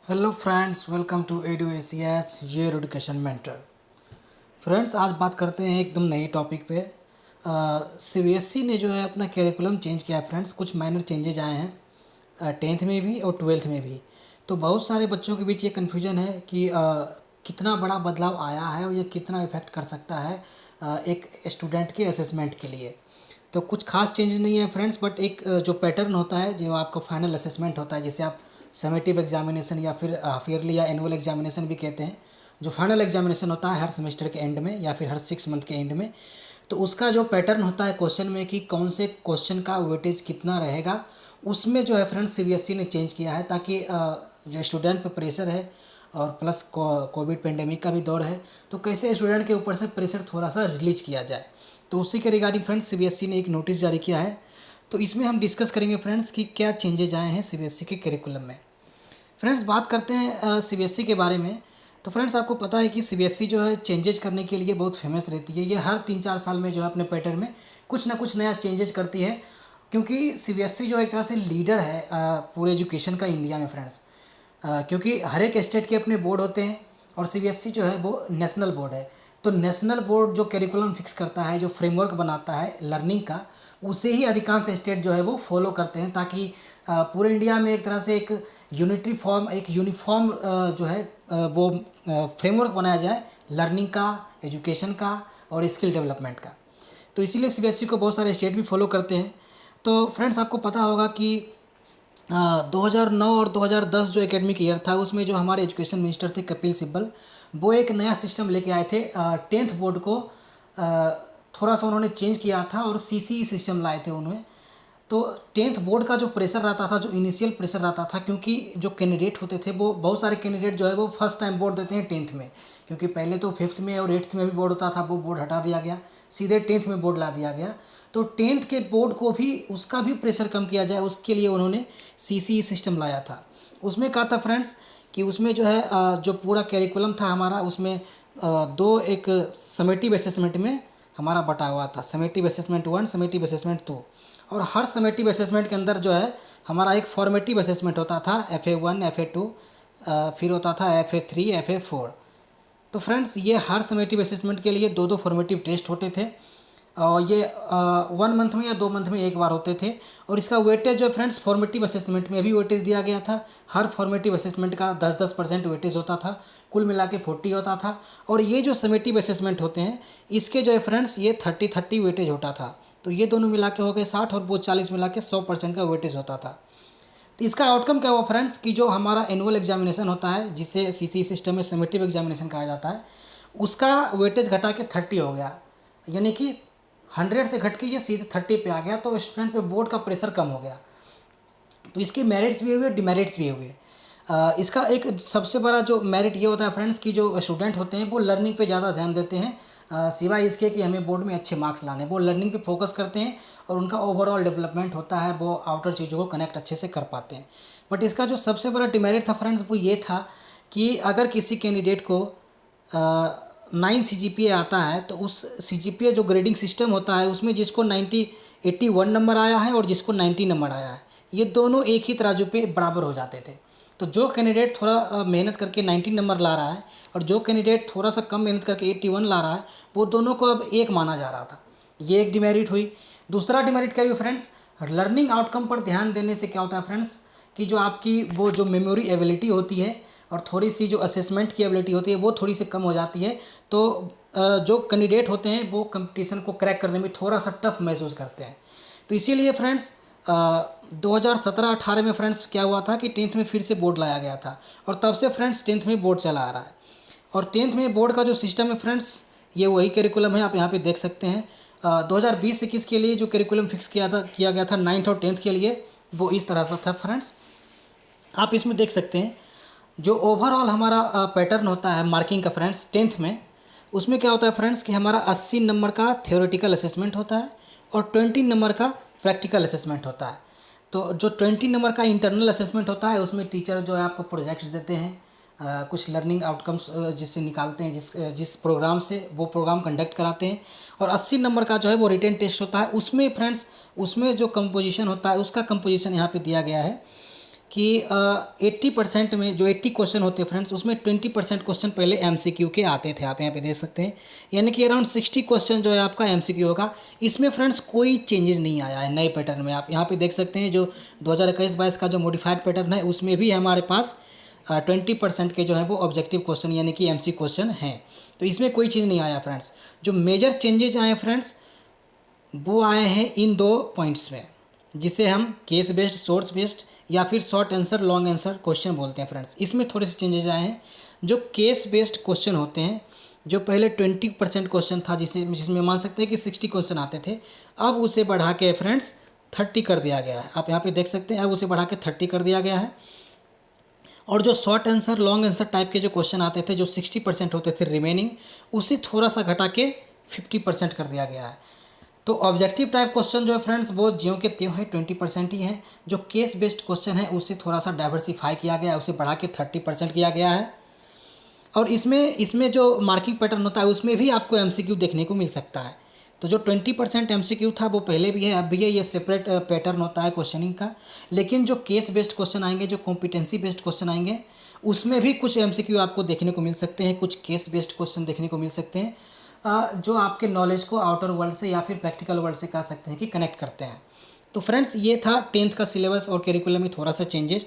Hello friends, welcome to EduACS your education mentor. Friends, आज बात करते हैं एकदम नए टॉपिक पे। सीबीएसई ने जो है अपना कैरिकुलम चेंज किया है फ्रेंड्स। कुछ माइनर चेंजेज आए हैं टेंथ में भी और ट्वेल्थ में भी। तो बहुत सारे बच्चों के बीच ये कन्फ्यूजन है कि कितना बड़ा बदलाव आया है और ये कितना इफ़ेक्ट कर सकता है एक स्टूडेंट के असेसमेंट के लिए। तो कुछ खास चेंजेस नहीं है फ्रेंड्स, बट एक जो पैटर्न होता है, जो आपका फाइनल असेसमेंट होता है, जिसे आप समेटिव एग्जामिनेशन या फिर हाफ ईयरली या एनुअल एग्जामिनेशन भी कहते हैं। जो फाइनल एग्जामिनेशन होता है हर सेमेस्टर के एंड में या फिर हर 6 मंथ के एंड में, तो उसका जो पैटर्न होता है क्वेश्चन में कि कौन से क्वेश्चन का वेटेज कितना रहेगा, उसमें जो है फ्रेंड्स सीबीएसई ने चेंज किया है, ताकि जो स्टूडेंट पर प्रेशर है और प्लस कोविड पेंडेमिक का भी दौर है, तो कैसे स्टूडेंट के ऊपर से प्रेशर थोड़ा सा रिलीज किया जाए। तो उसी के रिगार्डिंग फ्रेंड्स सीबीएसई ने एक नोटिस जारी किया है। तो इसमें हम डिस्कस करेंगे फ्रेंड्स कि क्या चेंजेज आए हैं सीबीएसई के करिकुलम में। फ्रेंड्स, बात करते हैं सीबीएसई के बारे में। तो फ्रेंड्स, आपको पता है कि सीबीएसई जो है चेंजेज करने के लिए बहुत फेमस रहती है। ये हर 3-4 साल में जो है अपने पैटर्न में कुछ ना कुछ नया चेंजेज करती है, क्योंकि सीबीएसई जो एक तरह से लीडर है पूरे एजुकेशन का इंडिया में फ्रेंड्स। क्योंकि हर एक स्टेट के अपने बोर्ड होते हैं और सीबीएसई जो है वो नेशनल बोर्ड है। तो नेशनल बोर्ड जो करिकुलम फिक्स करता है, जो फ्रेमवर्क बनाता है लर्निंग का, उसे ही अधिकांश स्टेट जो है वो फॉलो करते हैं, ताकि पूरे इंडिया में एक तरह से एक यूनिफॉर्म जो है वो फ्रेमवर्क बनाया जाए लर्निंग का, एजुकेशन का और स्किल डेवलपमेंट का। तो इसीलिए सीबीएसई को बहुत सारे स्टेट भी फॉलो करते हैं। तो फ्रेंड्स, आपको पता होगा कि 2009 और 2010 जो एकेडमिक ईयर था, उसमें जो हमारे एजुकेशन मिनिस्टर थे कपिल सिब्बल, वो एक नया सिस्टम लेके आए थे। टेंथ बोर्ड को थोड़ा सा उन्होंने चेंज किया था और सीसीई सिस्टम लाए थे उन्होंने। तो टेंथ बोर्ड का जो प्रेशर रहता था, जो इनिशियल प्रेशर रहता था, क्योंकि जो कैंडिडेट होते थे वो बहुत सारे कैंडिडेट जो है वो फर्स्ट टाइम बोर्ड देते हैं टेंथ में, क्योंकि पहले तो फिफ्थ में और एट्थ में भी बोर्ड होता था, वो बोर्ड हटा दिया गया, सीधे टेंथ में बोर्ड ला दिया गया। तो टेंथ के बोर्ड को भी उसका भी प्रेशर कम किया जाए, उसके लिए उन्होंने सीसीई सिस्टम लाया था। उसमें कहा था फ्रेंड्स कि उसमें जो है जो पूरा कैरिकुलम था हमारा, उसमें दो एक समेटिव असेसमेंट में हमारा बटा हुआ था, समेटिव असेसमेंट 1, समेटिव असेसमेंट 2। और हर समेटिव असेसमेंट के अंदर जो है हमारा एक फॉर्मेटिव असेसमेंट होता था, FA1 FA2, फिर होता था FA3 FA4। तो फ्रेंड्स, ये हर समेटिव असेसमेंट के लिए दो दो फॉर्मेटिव टेस्ट होते थे और ये 1 मंथ में या 2 मंथ में एक बार होते थे। और इसका वेटेज जो फ्रेंड्स फॉर्मेटिव असेसमेंट में भी वेटेज दिया गया था। हर फॉर्मेटिव असेसमेंट का 10-10% वेटेज होता था, कुल मिला के 40 होता था। और ये जो समेटिव असेसमेंट होते हैं, इसके जो है फ्रेंड्स ये 30-30 वेटेज होता था। तो ये दोनों मिला के हो गए 60 और वो 40 मिला के 100% का वेटेज होता था। तो इसका आउटकम क्या हुआ फ्रेंड्स कि जो हमारा एनुअल एग्जामिनेशन होता है, जिसे सीसी सिस्टम में समेटिव एग्जामिनेशन कहा जाता है, उसका वेटेज घटा के 30 हो गया। यानी कि 100 से घट के ये सीधे 30 पे आ गया। तो स्टूडेंट पे बोर्ड का प्रेशर कम हो गया। तो इसके मेरिट्स भी हुए, डिमेरिट्स भी हुए। इसका एक सबसे बड़ा जो मेरिट ये होता है फ्रेंड्स कि जो स्टूडेंट होते हैं वो लर्निंग पे ज़्यादा ध्यान देते हैं, सिवाय इसके कि हमें बोर्ड में अच्छे मार्क्स लाने, वो लर्निंग पे फोकस करते हैं और उनका ओवरऑल डेवलपमेंट होता है, वो आउटर चीज़ों को कनेक्ट अच्छे से कर पाते हैं। बट इसका जो सबसे बड़ा डिमेरिट था फ्रेंड्स वो ये था कि अगर किसी कैंडिडेट को 9 CGPA आता है, तो उस CGPA जो ग्रेडिंग सिस्टम होता है उसमें जिसको 81 नंबर आया है और जिसको 90 नंबर आया है, ये दोनों एक ही तराजू पे बराबर हो जाते थे। तो जो कैंडिडेट थोड़ा मेहनत करके 90 नंबर ला रहा है और जो कैंडिडेट थोड़ा सा कम मेहनत करके 81 ला रहा है, वो दोनों को अब एक माना जा रहा था। ये एक डिमेरिट हुई। दूसरा डिमेरिट क्या हुई फ्रेंड्स, लर्निंग आउटकम पर ध्यान देने से क्या होता है फ्रेंड्स कि जो आपकी वो जो मेमोरी एबिलिटी होती है और थोड़ी सी जो असेसमेंट की एबिलिटी होती है वो थोड़ी सी कम हो जाती है। तो जो कैंडिडेट होते हैं वो कंपटीशन को क्रैक करने में थोड़ा सा टफ महसूस करते हैं। तो इसीलिए फ्रेंड्स 2017-18 में फ्रेंड्स क्या हुआ था कि टेंथ में फिर से बोर्ड लाया गया था और तब से फ्रेंड्स टेंथ में बोर्ड चला आ रहा है। और टेंथ में बोर्ड का जो सिस्टम है फ्रेंड्स, ये वही करिकुलम है, आप यहाँ पे देख सकते हैं। 2020-21 के लिए जो करिकुलम फिक्स किया गया था 9th और 10th के लिए, वो इस तरह से था फ्रेंड्स। आप इसमें देख सकते हैं जो ओवरऑल हमारा पैटर्न होता है मार्किंग का फ्रेंड्स टेंथ में, उसमें क्या होता है फ्रेंड्स कि हमारा 80 नंबर का थ्योरेटिकल असेसमेंट होता है और 20 नंबर का प्रैक्टिकल असेसमेंट होता है। तो जो 20 नंबर का इंटरनल असेसमेंट होता है उसमें टीचर जो है आपको प्रोजेक्ट्स देते हैं, कुछ लर्निंग आउटकम्स जिससे निकालते हैं, जिस प्रोग्राम से वो प्रोग्राम कंडक्ट कराते हैं। और 80 नंबर का जो है वो रिटन टेस्ट होता है। उसमें फ्रेंड्स उसमें जो कंपोजिशन होता है उसका कंपोजिशन यहाँ पे दिया गया है। कि 80% में जो 80 क्वेश्चन होते हैं फ्रेंड्स, उसमें 20% क्वेश्चन पहले एमसीक्यू के आते थे, आप यहाँ पे देख सकते हैं। यानी कि अराउंड 60 क्वेश्चन जो है आपका एमसीक्यू होगा। इसमें फ्रेंड्स कोई चेंजेस नहीं आया है नए पैटर्न में। आप यहाँ पे देख सकते हैं जो 2021-22 का जो मॉडिफाइड पैटर्न है उसमें भी हमारे पास 20% के जो है वो ऑब्जेक्टिव क्वेश्चन यानी कि एमसी क्वेश्चन हैं। तो इसमें कोई चीज़ नहीं आया फ्रेंड्स। जो मेजर चेंजेज आए फ्रेंड्स वो आए हैं इन 2 पॉइंट्स में, जिसे हम केस बेस्ड, सोर्स बेस्ड या फिर short answer long answer question बोलते हैं फ्रेंड्स। इसमें थोड़े से चेंजेज आए हैं। जो केस बेस्ड क्वेश्चन होते हैं, जो पहले 20% क्वेश्चन था जिसमें मान सकते हैं कि 60 क्वेश्चन आते थे, अब उसे बढ़ा के फ्रेंड्स 30 कर दिया गया है। आप यहाँ पे देख सकते हैं अब उसे बढ़ा के 30 कर दिया गया है। और जो short answer long answer type के जो क्वेश्चन आते थे, जो 60% होते थे रिमेनिंग, उसे थोड़ा सा घटा के 50% कर दिया गया है। तो ऑब्जेक्टिव टाइप क्वेश्चन जो है फ्रेंड्स वो ज्यों के त्यों है 20% ही है। जो केस बेस्ड क्वेश्चन है उससे थोड़ा सा डाइवर्सिफाई किया गया है, उसे बढ़ा के 30% किया गया है। और इसमें जो मार्किंग पैटर्न होता है उसमें भी आपको एमसीक्यू देखने को मिल सकता है। तो जो 20% एमसीक्यू था वो पहले भी है, अब भी है। ये सेपरेट पैटर्न होता है क्वेश्चनिंग का। लेकिन जो केस बेस्ड क्वेश्चन आएंगे, जो कॉम्पिटेंसी बेस्ड क्वेश्चन आएंगे, उसमें भी कुछ एमसीक्यू आपको देखने को मिल सकते हैं, कुछ केस बेस्ड क्वेश्चन देखने को मिल सकते हैं, जो आपके नॉलेज को आउटर वर्ल्ड से या फिर प्रैक्टिकल वर्ल्ड से कह सकते हैं कि कनेक्ट करते हैं। तो फ्रेंड्स ये था 10th का सिलेबस और करिकुलम में थोड़ा सा चेंजेस।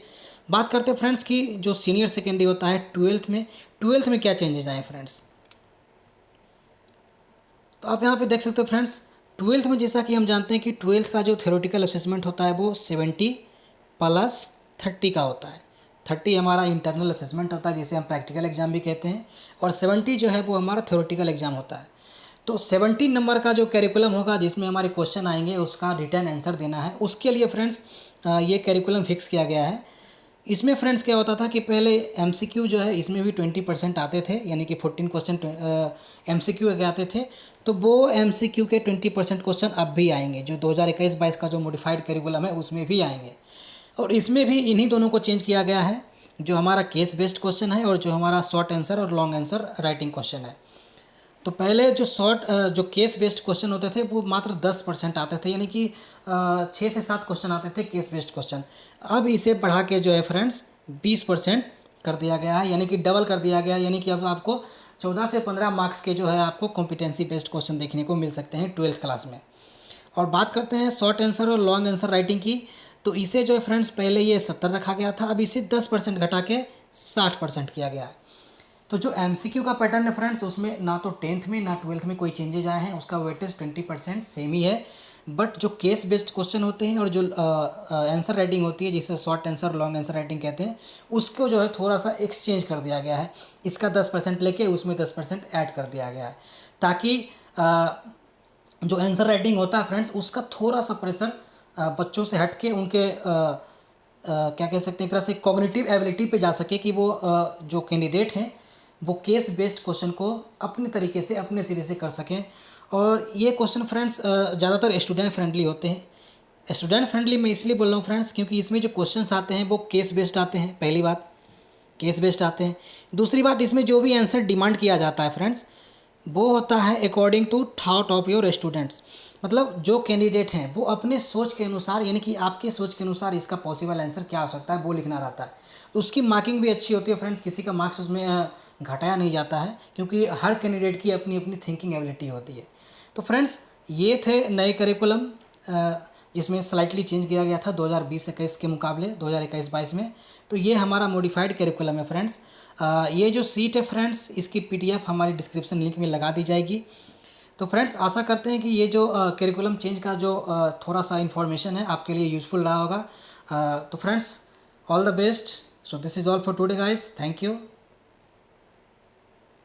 बात करते हैं फ्रेंड्स कि जो सीनियर सेकेंडरी होता है 12th में क्या चेंजेस आए फ्रेंड्स। तो आप यहाँ पे देख सकते हो फ्रेंड्स, 12th में जैसा कि हम जानते हैं कि 12th का जो थ्योरेटिकल असेसमेंट होता है वो 70 + 30 का होता है। 30 हमारा इंटरनल असेसमेंट होता है जिसे हम प्रैक्टिकल एग्जाम भी कहते हैं, और 70 जो है वो हमारा थ्योरेटिकल एग्जाम होता है। तो 70 नंबर का जो करिकुलम होगा जिसमें हमारे क्वेश्चन आएंगे उसका रिटर्न आंसर देना है, उसके लिए फ्रेंड्स ये करिकुलम फिक्स किया गया है। इसमें फ्रेंड्स क्या होता था कि पहले एमसीक्यू जो है इसमें भी 20% आते थे, यानी कि 14 क्वेश्चन एमसीक्यू के आते थे। तो वो एमसीक्यू के 20% क्वेश्चन अब भी आएंगे, जो 2021-22 का जो मॉडिफाइड करिकुलम है उसमें भी आएंगे। और इसमें भी इन्हीं दोनों को चेंज किया गया है, जो हमारा केस बेस्ड क्वेश्चन है और जो हमारा शॉर्ट आंसर और लॉन्ग आंसर राइटिंग क्वेश्चन है। तो पहले जो केस बेस्ड क्वेश्चन होते थे वो मात्र 10% आते थे, यानी कि 6 से 7 क्वेश्चन आते थे केस बेस्ड क्वेश्चन। अब इसे बढ़ा के जो है फ्रेंड्स 20% कर दिया गया है, यानी कि डबल कर दिया गया है। यानी कि अब आपको 14 से 15 मार्क्स के जो है आपको कॉम्पिटेंसी बेस्ड क्वेश्चन देखने को मिल सकते हैं 12th क्लास में। और बात करते हैं शॉर्ट आंसर और लॉन्ग आंसर राइटिंग की, तो इसे जो है फ्रेंड्स पहले ये 70 रखा गया था, अब इसे 10% घटा के 60% किया गया है। तो जो एमसीक्यू का पैटर्न है फ्रेंड्स उसमें ना तो 10th में ना 12th में कोई चेंजेज आए हैं, उसका वेटेज 20% सेम ही है। बट जो केस बेस्ड क्वेश्चन होते हैं और जो आंसर राइटिंग होती है जिसे short answer long answer writing कहते हैं, उसको जो है थोड़ा सा एक्सचेंज कर दिया गया है। इसका 10% लेके उसमें 10% ऐड कर दिया गया है, ताकि जो आंसर राइटिंग होता है फ्रेंड्स उसका थोड़ा सा प्रेशर बच्चों से हट के उनके क्या कह सकते हैं एक तरह से कॉग्निटिव एबिलिटी पे जा सके, कि वो जो कैंडिडेट हैं वो केस बेस्ड क्वेश्चन को अपने तरीके से अपने सिरे से कर सकें। और ये क्वेश्चन फ्रेंड्स ज़्यादातर स्टूडेंट फ्रेंडली होते हैं। स्टूडेंट फ्रेंडली मैं इसलिए बोल रहा हूँ फ्रेंड्स क्योंकि इसमें जो क्वेश्चंस आते हैं वो केस बेस्ड आते हैं, पहली बात केस बेस्ड आते हैं। दूसरी बात, इसमें जो भी आंसर डिमांड किया जाता है फ्रेंड्स वो होता है according to thought of your students. मतलब जो कैंडिडेट हैं वो अपने सोच के अनुसार, यानी कि आपके सोच के अनुसार इसका पॉसिबल आंसर क्या हो सकता है वो लिखना रहता है। तो उसकी मार्किंग भी अच्छी होती है फ्रेंड्स, किसी का मार्क्स उसमें घटाया नहीं जाता है, क्योंकि हर कैंडिडेट की अपनी अपनी थिंकिंग एबिलिटी होती है। तो फ्रेंड्स ये थे नए करिकुलम जिसमें स्लाइटली चेंज किया गया था 2020-21 के मुकाबले 2021-22 में। तो ये हमारा मॉडिफाइड करिकुलम है फ्रेंड्स। ये जो सीट है फ्रेंड्स इसकी पीडीएफ हमारी डिस्क्रिप्शन लिंक में लगा दी जाएगी। तो फ्रेंड्स आशा करते हैं कि ये जो करिकुलम चेंज का जो थोड़ा सा इन्फॉर्मेशन है आपके लिए यूज़फुल रहा होगा। तो friends all the best. So this is all for today guys, thank you.